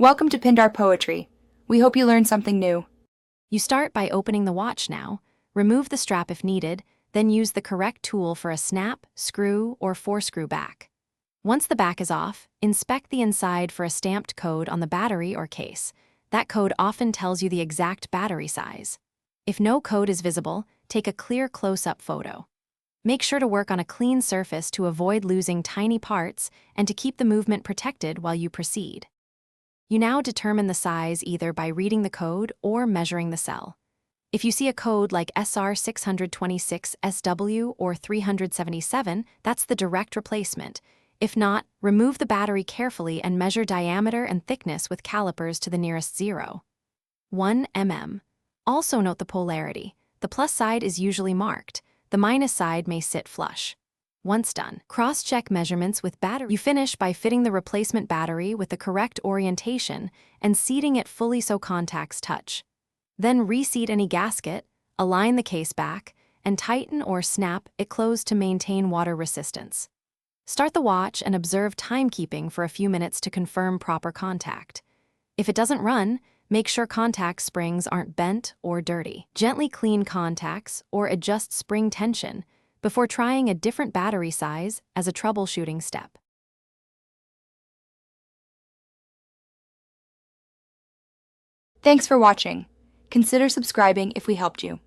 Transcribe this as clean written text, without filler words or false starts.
Welcome to Pindar Poetry. We hope you learned something new. You start by opening the watch now, remove the strap if needed, then use the correct tool for a snap, screw, or four-screw back. Once the back is off, inspect the inside for a stamped code on the battery or case. That code often tells you the exact battery size. If no code is visible, take a clear close-up photo. Make sure to work on a clean surface to avoid losing tiny parts and to keep the movement protected while you proceed. You now determine the size either by reading the code or measuring the cell. If you see a code like SR 626 SW or 377, that's the direct replacement. If not, remove the battery carefully and measure diameter and thickness with calipers to the nearest zero. 1 mm. Also note the polarity. The plus side is usually marked. The minus side may sit flush. Once done, cross-check measurements with battery. You finish by fitting the replacement battery with the correct orientation and seating it fully so contacts touch. Then reseat any gasket, align the case back, and tighten or snap it closed to maintain water resistance. Start the watch and observe timekeeping for a few minutes to confirm proper contact. If it doesn't run, make sure contact springs aren't bent or dirty. Gently clean contacts or adjust spring tension before trying a different battery size as a troubleshooting step. Thanks for watching. Consider subscribing if we helped you.